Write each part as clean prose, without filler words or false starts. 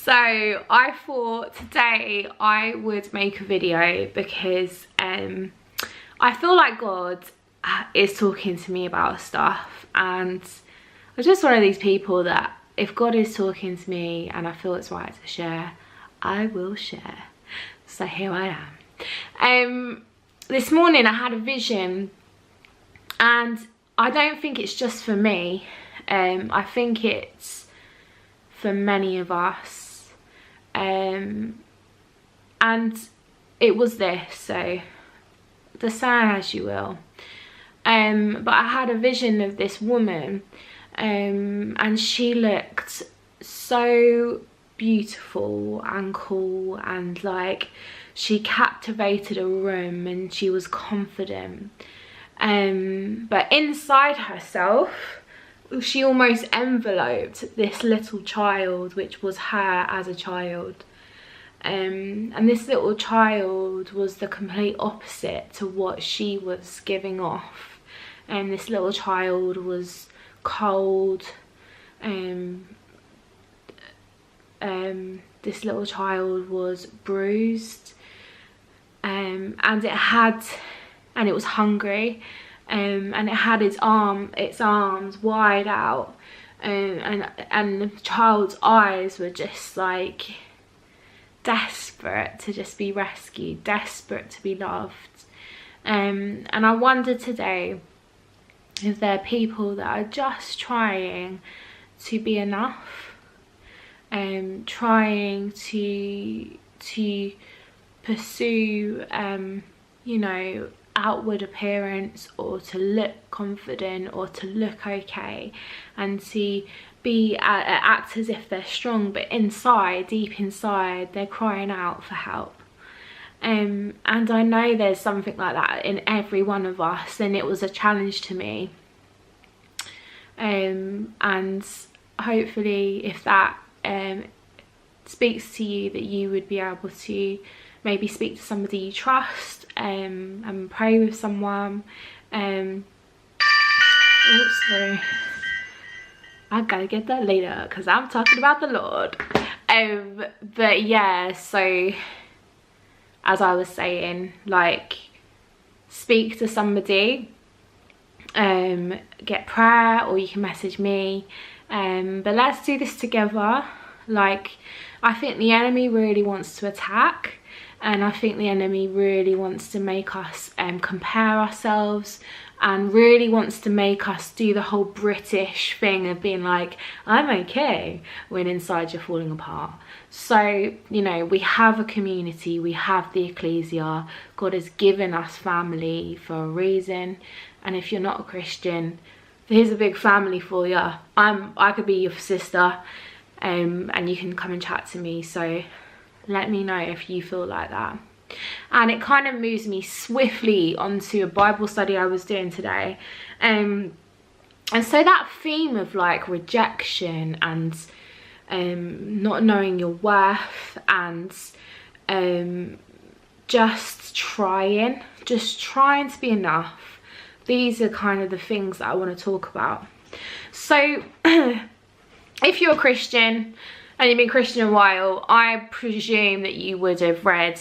So I thought today I would make a video because I feel like God is talking to me about stuff, and I'm just one of these people that if God is talking to me and I feel it's right to share, I will share. So here I am. This morning I had a vision, and I don't think it's just for me. I think it's for many of us. And it was this, so discern as you will. But I had a vision of this woman, and she looked so beautiful and cool, and like she captivated a room, and she was confident. But inside herself, she almost enveloped this little child, which was her as a child. And this little child was the complete opposite to what she was giving off. And this little child was cold. This little child was bruised. And it was hungry. And it had its arms wide out, and the child's eyes were just like desperate to just be rescued, desperate to be loved. And I wonder today if there are people that are just trying to be enough, trying to pursue you know, outward appearance, or to look confident, or to look okay, and to be act as if they're strong, but inside, deep inside, they're crying out for help. And I know there's something like that in every one of us, and it was a challenge to me. And hopefully if that speaks to you, that you would be able to maybe speak to somebody you trust, and pray with someone. Sorry, I gotta get that later because I'm talking about the Lord. But yeah, so as I was saying, like, speak to somebody, get prayer, or you can message me, but let's do this together. Like, I think the enemy really wants to attack, and I think the enemy really wants to make us compare ourselves, and really wants to make us do the whole British thing of being like, I'm okay, when inside you're falling apart. So, you know, we have a community, we have the ecclesia. God has given us family for a reason, and if you're not a Christian, here's a big family for you. I could be your sister, and you can come and chat to me. So let me know if you feel like that. And it kind of moves me swiftly onto a Bible study I was doing today. And so that theme of like rejection, and not knowing your worth, and just trying to be enough, these are kind of the things that I want to talk about. So if you're a Christian and you've been Christian a while, I presume that you would have read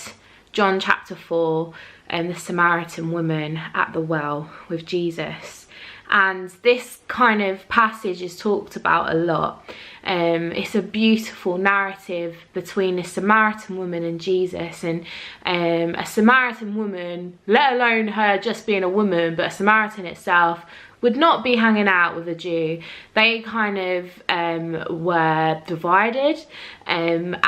John chapter 4, the Samaritan woman at the well with Jesus. And this kind of passage is talked about a lot. It's a beautiful narrative between a Samaritan woman and Jesus. And a Samaritan woman, let alone her just being a woman, but a Samaritan itself, would not be hanging out with a Jew. They kind of were divided, and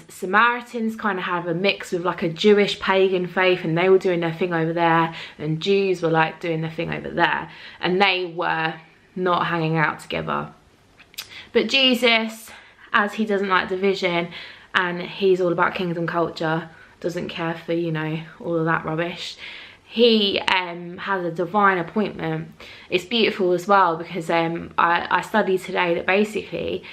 Samaritans kind of have a mix with like a Jewish pagan faith, and they were doing their thing over there, and Jews were like doing their thing over there, and they were not hanging out together. But Jesus, as he doesn't like division, and he's all about kingdom culture, doesn't care for, you know, all of that rubbish, he has a divine appointment. It's beautiful as well, because I studied today that basically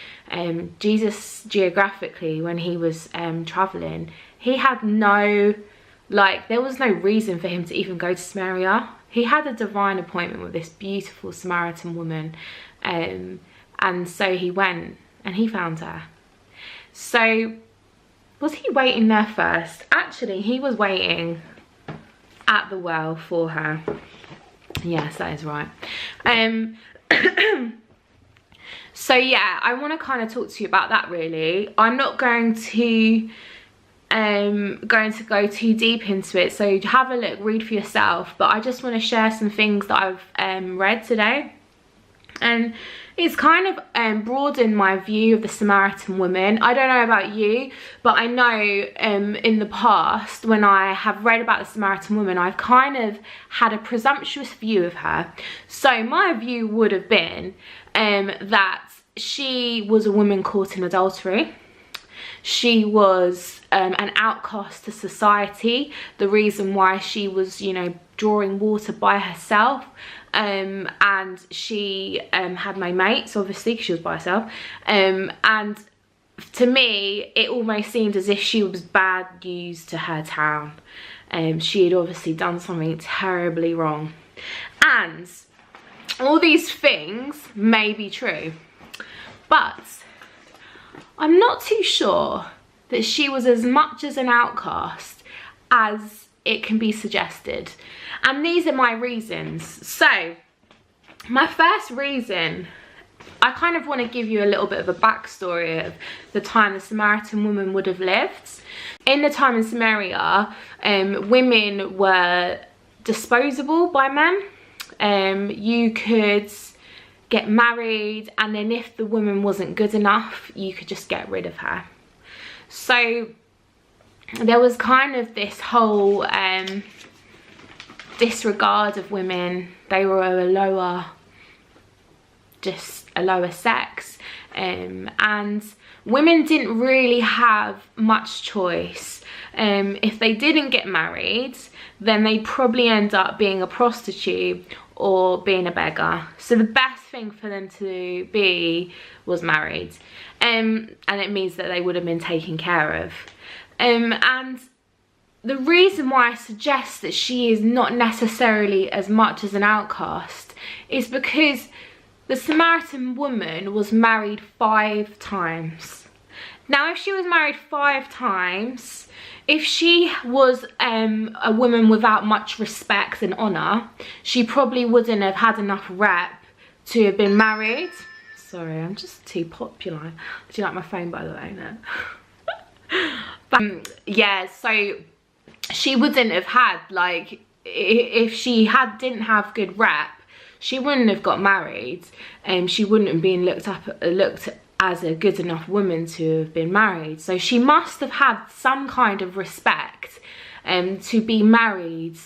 Jesus, geographically, when he was traveling, he had no, like, there was no reason for him to even go to Samaria. He had a divine appointment with this beautiful Samaritan woman, and so he went and he found her. So was he waiting there first? Actually, he was waiting at the well for her. Yes, that is right. So yeah, I want to kind of talk to you about that really. I'm not going to go too deep into it, so have a look, read for yourself, but I just want to share some things that I've read today, and it's kind of broadened my view of the Samaritan woman. I don't know about you, but I know in the past when I have read about the Samaritan woman, I've kind of had a presumptuous view of her. So my view would have been that she was a woman caught in adultery. She was an outcast to society. The reason why she was, you know, drawing water by herself, and she had no mates, obviously, because she was by herself. And to me, it almost seemed as if she was bad news to her town. She had obviously done something terribly wrong. And all these things may be true, but I'm not too sure that she was as much as an outcast as it can be suggested. And these are my reasons. So my first reason, I kind of want to give you a little bit of a backstory of the time the Samaritan woman would have lived. In the time in Samaria, women were disposable by men. You could get married, and then if the woman wasn't good enough, you could just get rid of her. So there was kind of this whole disregard of women. They were a lower sex, and women didn't really have much choice. If they didn't get married, then they'd probably end up being a prostitute or being a beggar. So the best thing for them to be was married, and it means that they would have been taken care of. And the reason why I suggest that she is not necessarily as much as an outcast is because the Samaritan woman was married 5 times. Now, if she was married 5 times, if she was a woman without much respect and honour, she probably wouldn't have had enough rep to have been married. Sorry, I'm just too popular. Do you like my phone, by the way? No. But, yeah, so she wouldn't have had, like, if she didn't have good rep, she wouldn't have got married, and she wouldn't have been looked as a good enough woman to have been married. So she must have had some kind of respect to be married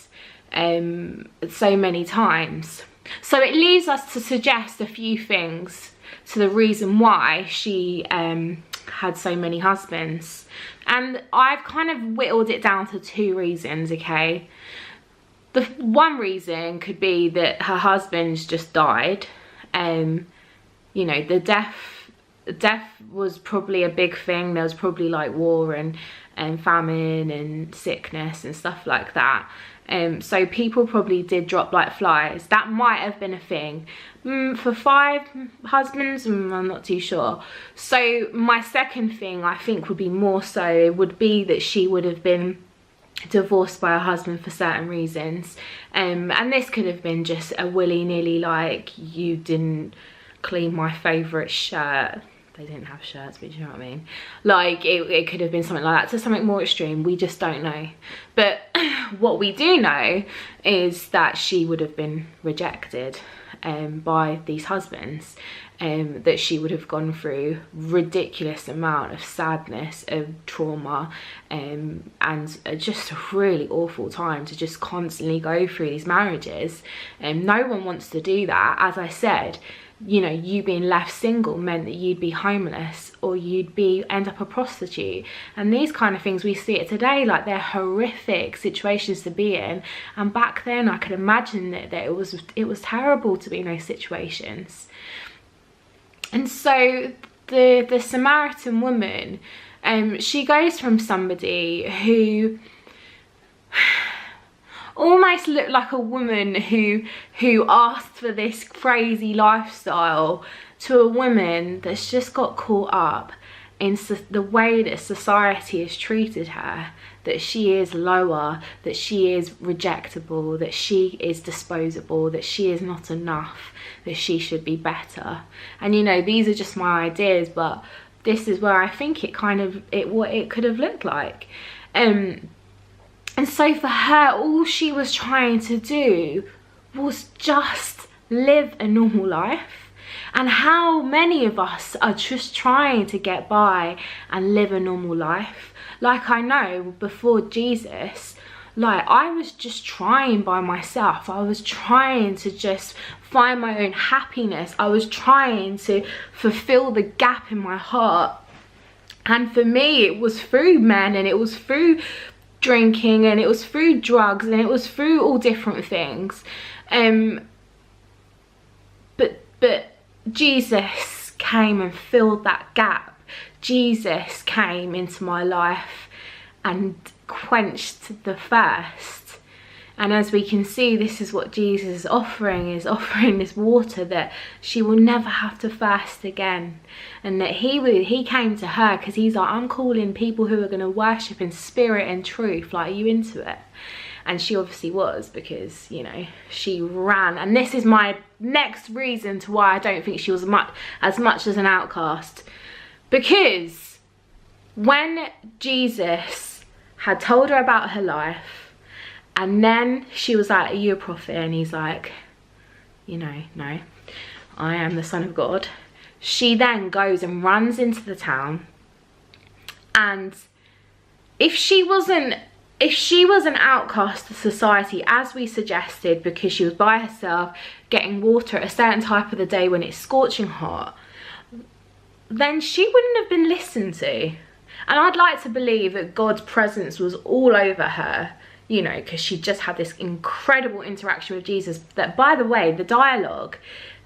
so many times. So it leaves us to suggest a few things to the reason why she had so many husbands. And I've kind of whittled it down to 2 reasons, okay? The one reason could be that her husband's just died. You know, the death was probably a big thing. There was probably like war and famine and sickness and stuff like that. So people probably did drop like flies. That might have been a thing. For 5 husbands, I'm not too sure. So my second thing, I think, would be more so, would be that she would have been divorced by her husband for certain reasons. And this could have been just a willy-nilly, like, you didn't clean my favourite shirt. They didn't have shirts, but you know what I mean. Like, it could have been something like that, to something more extreme. We just don't know. But what we do know is that she would have been rejected by these husbands, that she would have gone through ridiculous amount of sadness, of trauma, and just a really awful time to just constantly go through these marriages. No one wants to do that. As I said, you know, you being left single meant that you'd be homeless, or you'd end up a prostitute. And these kind of things, we see it today, like, they're horrific situations to be in. And back then I could imagine that it was terrible to be in those situations. And so the Samaritan woman, she goes from somebody who almost looked like a woman who asked for this crazy lifestyle, to a woman that's just got caught up the way that society has treated her, that she is lower, that she is rejectable, that she is disposable, that she is not enough, that she should be better. And you know, these are just my ideas, but this is where I think what it could have looked like. And so for her, all she was trying to do was just live a normal life. And how many of us are just trying to get by and live a normal life? Like, I know before Jesus, like, I was just trying by myself. I was trying to just find my own happiness. I was trying to fulfill the gap in my heart. And for me, it was through men, and it was through drinking, and it was through drugs, and it was through all different things. But Jesus came and filled that gap. Jesus came into my life and quenched the thirst. And as we can see, this is what Jesus is offering this water, that she will never have to thirst again. And that he came to her because he's like, I'm calling people who are going to worship in spirit and truth. Like, are you into it? And she obviously was, because, you know, she ran. And this is my next reason to why I don't think she was as much as an outcast. Because when Jesus had told her about her life, and then she was like, are you a prophet? And he's like, you know, no, I am the Son of God. She then goes and runs into the town. And if she was an outcast of society, as we suggested, because she was by herself getting water at a certain type of the day when it's scorching hot, then she wouldn't have been listened to. And I'd like to believe that God's presence was all over her, you know, because she just had this incredible interaction with Jesus. That, by the way, the dialogue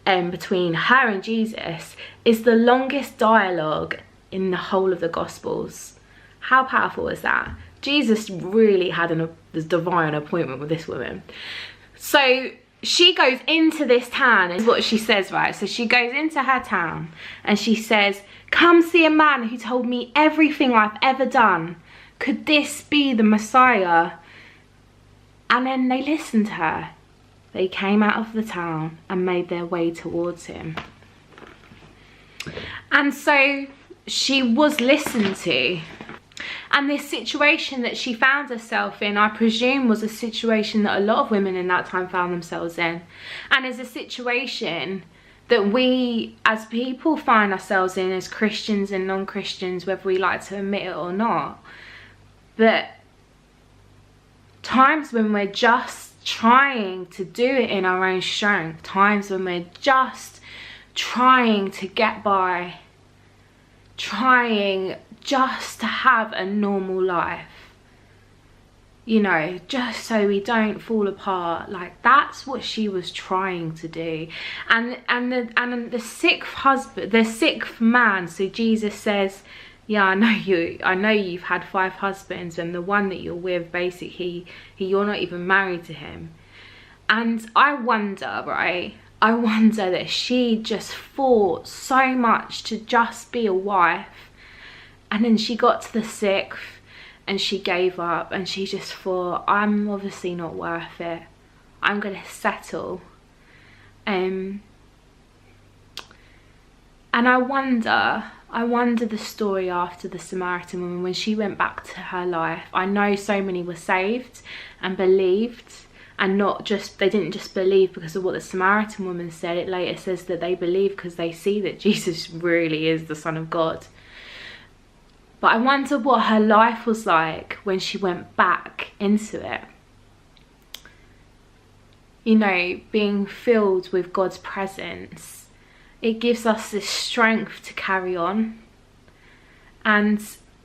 between her and Jesus is the longest dialogue in the whole of the Gospels. How powerful is that? Jesus really had a divine appointment with this woman. So she goes into this town, and what she says, right? So she goes into her town and she says, come see a man who told me everything I've ever done. Could this be the Messiah? And then they listened to her. They came out of the town and made their way towards him. And so she was listened to. And this situation that she found herself in, I presume, was a situation that a lot of women in that time found themselves in. And is a situation that we as people find ourselves in, as Christians and non-Christians, whether we like to admit it or not. But times when we're just trying to do it in our own strength, times when we're just trying to get by, trying just to have a normal life, you know, just so we don't fall apart. Like, that's what she was trying to do. And the sixth man, so Jesus says, yeah, I know you've had 5 husbands, and the one that you're with, basically, you're not even married to him. And I wonder, right, I wonder that she just fought so much to just be a wife. And then she got to the 6th and she gave up, and she just thought, I'm obviously not worth it. I'm going to settle. And I wonder the story after the Samaritan woman, when she went back to her life. I know so many were saved and believed, and they didn't just believe because of what the Samaritan woman said. It later says that they believe because they see that Jesus really is the Son of God. But I wonder what her life was like when she went back into it. You know, being filled with God's presence, it gives us this strength to carry on. And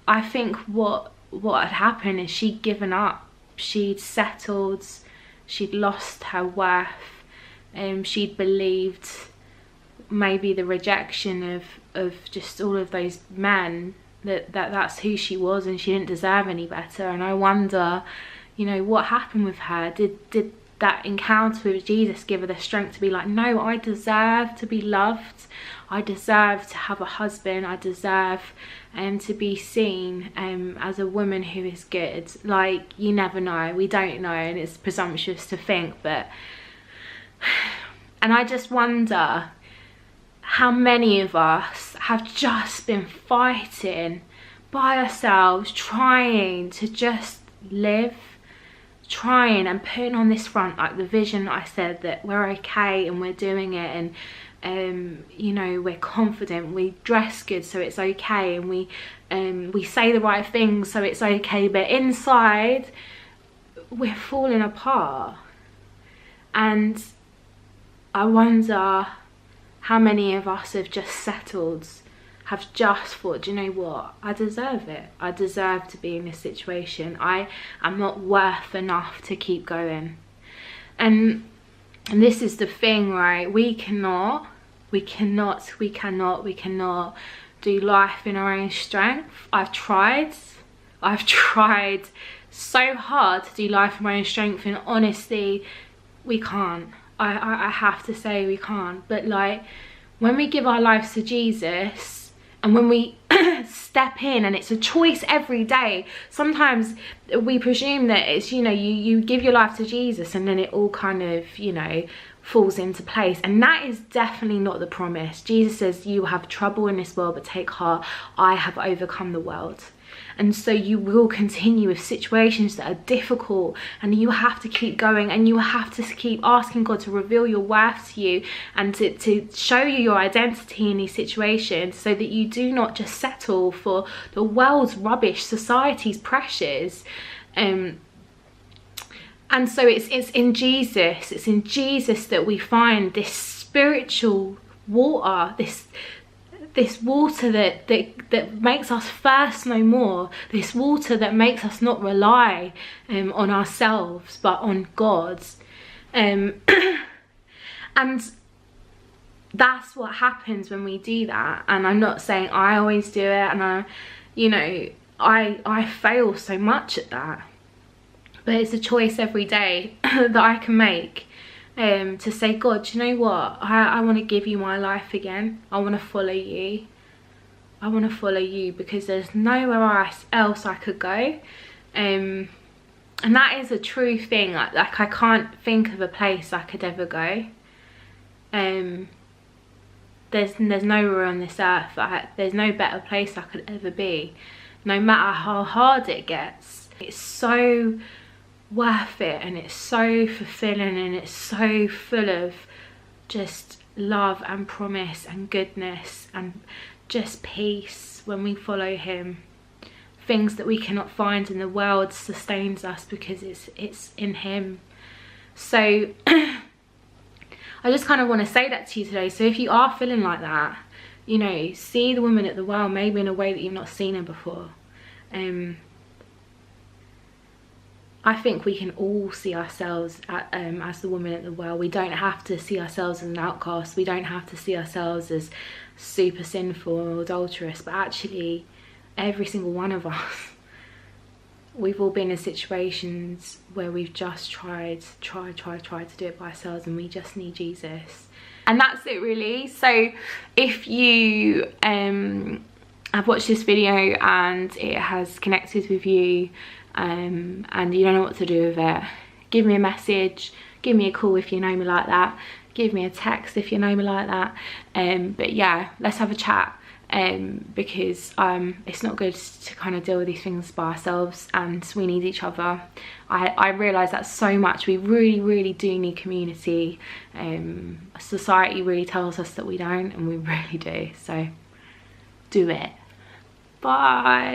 I think what had happened is she'd given up. She'd settled. She'd lost her worth. She'd believed maybe the rejection of just all of those men, that's who she was, and she didn't deserve any better. And I wonder, you know, what happened with her. Did that encounter with Jesus give her the strength to be like, no, I deserve to be loved. I deserve to have a husband. I deserve to be seen as a woman who is good. Like, you never know. We don't know, and it's presumptuous to think, but... And I just wonder how many of us have just been fighting by ourselves, trying to just live, trying and putting on this front, like the vision I said, that we're okay and we're doing it, and you know, we're confident, we dress good so it's okay, and we say the right things so it's okay, but inside we're falling apart. And I wonder how many of us have just settled, have just thought, do you know what, I deserve it. I deserve to be in this situation. I am not worth enough to keep going. And this is the thing, right? We cannot do life in our own strength. I've tried so hard to do life in my own strength, and honestly, we can't. I have to say we can't. But like, when we give our lives to Jesus, and when we step in, and it's a choice every day, sometimes we presume that it's, you know, you give your life to Jesus and then it all kind of, you know, falls into place. And that is definitely not the promise. Jesus says, you have trouble in this world, but take heart, I have overcome the world. And so you will continue with situations that are difficult, and you have to keep going, and you have to keep asking God to reveal your worth to you, and to show you your identity in these situations, so that you do not just settle for the world's rubbish, society's pressures. And so it's in Jesus, that we find this spiritual water, this water that makes us thirst no more, this water that makes us not rely on ourselves but on God. And that's what happens when we do that. And I'm not saying I always do it, and I fail so much at that, but it's a choice every day that I can make. To say, God, you know what, I want to give you my life again. I want to follow you. I want to follow you, because there's nowhere else I could go. And that is a true thing. Like I can't think of a place I could ever go. There's nowhere on this earth. There's no better place I could ever be. No matter how hard it gets. It's so worth it, and it's so fulfilling, and it's so full of just love and promise and goodness and just peace when we follow him. Things that we cannot find in the world sustains us because it's in him. So I just kind of want to say that to you today. So if you are feeling like that, you know, see the woman at the well maybe in a way that you've not seen her before. I think we can all see ourselves as the woman at the well. We don't have to see ourselves as an outcast. We don't have to see ourselves as super sinful or adulterous. But actually, every single one of us, we've all been in situations where we've just tried to do it by ourselves, and we just need Jesus. And that's it, really. So if you have watched this video and it has connected with you, and you don't know what to do with it, give me a message, give me a call if you know me like that, give me a text if you know me like that. But yeah, let's have a chat, because it's not good to kind of deal with these things by ourselves, and we need each other. I realise that so much. We really do need community. Society really tells us that we don't, and we really do. So do it. Bye.